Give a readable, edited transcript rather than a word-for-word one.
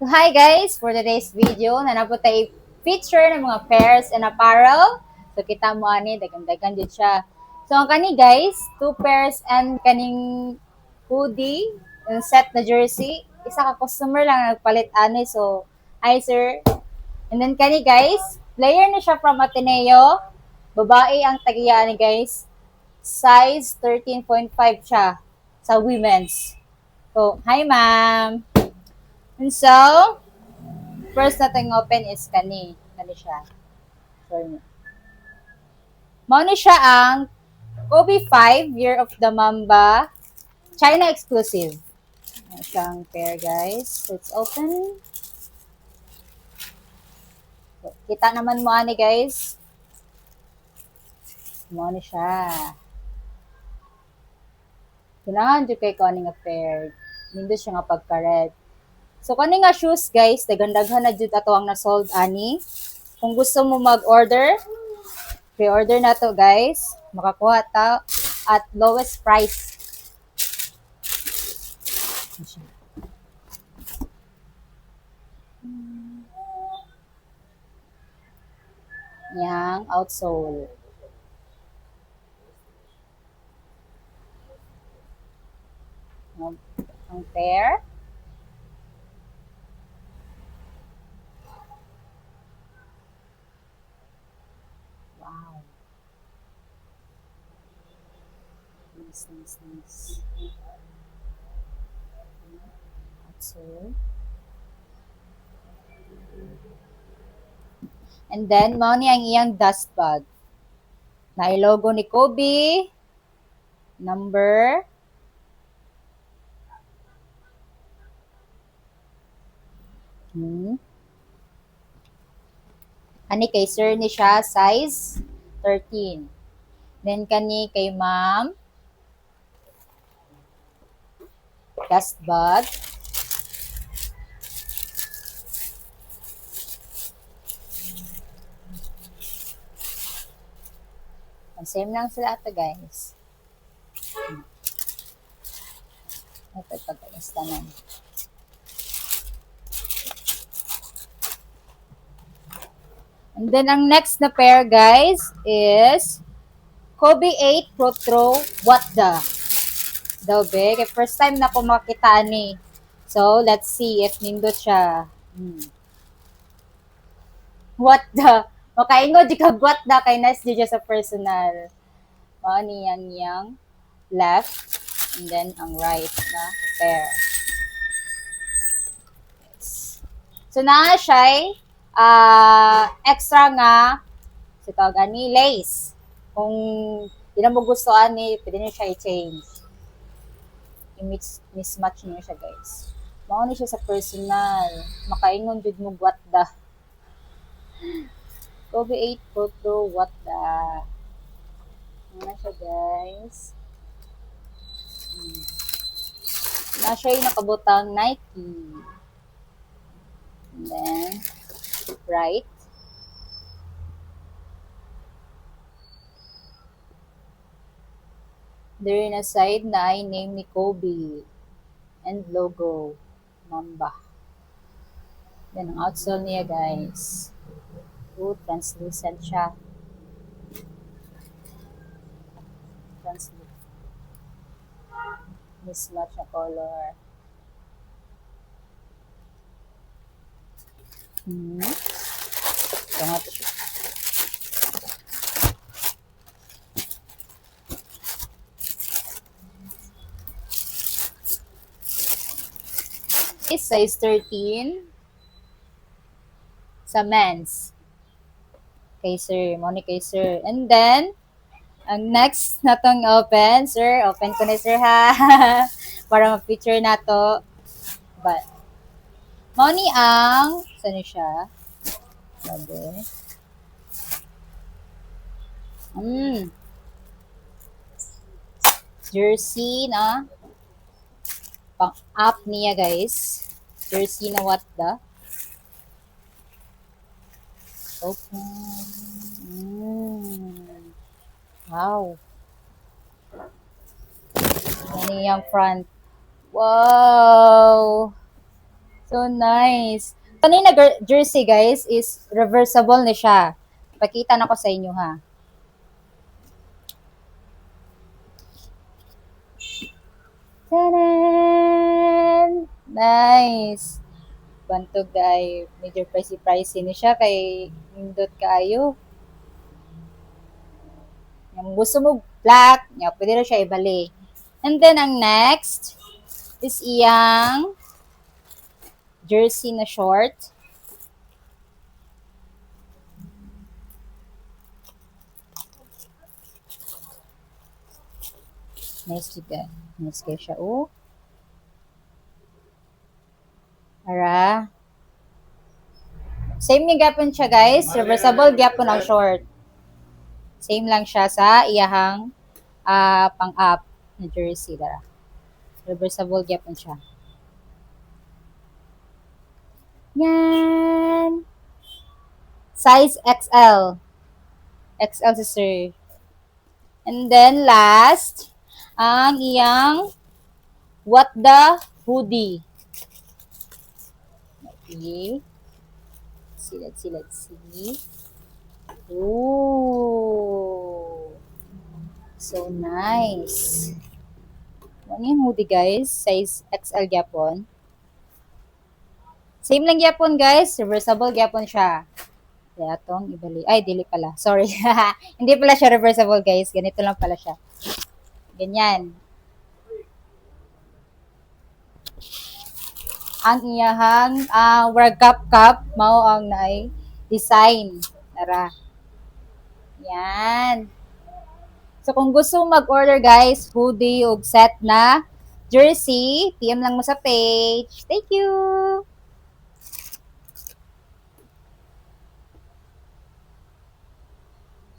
So hi guys, for today's video, nanapot tayo feature ng mga pairs and apparel. So kita mo ani, dagan-dagan dyan siya. So ang kani guys, two pairs and kaning hoodie, yung set na jersey. Isa ka customer lang nagpalit ani. So, hi sir. And then kani guys, player na siya from Ateneo. Babae ang tagiya ni guys. Size 13.5 siya sa women's. So, hi ma'am. And so, first nating open is kani. Kani siya. Sorry. Mao ni siya ang Kobe 5 Year of the Mamba China exclusive. Ayan siyang pair guys. Let's open. So, kita naman mo ani guys. Mao ni siya. Kailangan dyan kay kani nga pair. Nindo siya nga pagka-red. So kani nga shoes guys, dagandaghan na jud ato ang na-sold ani. Kung gusto mo mag-order, pre-order na to guys. Makakuha ta at lowest price. Yang outsole. Ang pair. Wow. Nice. Outsole. And then, mao ni ang iyang dust bag. Na logo ni Kobe. Number. Ani kay sir ni siya, size 13. Then kani kay ma'am, dust bag. Same lang sila ito guys. Ito pagka-instanan. And then ang next na pair guys is Kobe 8 Protro Watda. Daw be, kay first time na ko makita ni. So, let's see if nindot siya. What the? Makaingo di kag what the kay nice di sa personal. Mao ni yang left and then ang right na pair. Yes. So na siya extra nga so tawag ani lace. Kung di na mo gusto ani, pwede niyo siya i-change. I-mismatch niyo siya guys. Mao ni siya sa personal. Makaingon jud mo what the. Kobe 8 Photo, what the? Ano siya, guys? Na siya yung nakabutang Nike. And then, right. There in a side na ay name ni Kobe. And logo, Mamba. Then, ang outsole niya, guys. Oh, translucent siya. Translucent. Mismatch na color. Ito nga ito siya. Is size 13 sa men's. Kay sir, money kay sir. And then, ang next na tong open, sir, open ko na sir ha. Para ma-feature na to. But, money ang, saan siya? Sabi. Jersey na. Pang-up niya guys. Jersey na what the? Open. Wow. Ano yung front? Wow! So nice. Kanina jersey guys is reversible na siya. Pakita na ko sa inyo ha. Taran! Nice. Bantog dahil medyo pricey ni siya kay nindot kayo. Yung gusto mo black, nga pwede na siya ibali. And then ang next is iyang jersey na short. Nice juga. Nice kayo siya. Oh. Ara. Same ni gapon siya guys. Reversible gapon ang short. Same lang siya sa iyahang pang-up na jersey. Dara. Reversible gapon siya. Yan. Size XL. XL si sir. And then last, ang iyang What the hoodie. Okay. Let's see. Oh. So nice. Ano yung hoodie guys? Size XL gyapon. Same lang gyapon guys. Reversible gyapon siya. Kaya itong ibali. Ay, dili pala. Sorry. Hindi pala siya reversible guys. Ganito lang pala siya. Ganyan. Ang iyahang World Cup mao ang naay design. Tara. Yan. So kung gusto mag-order guys, hoodie o set na jersey, PM lang mo sa page. Thank you!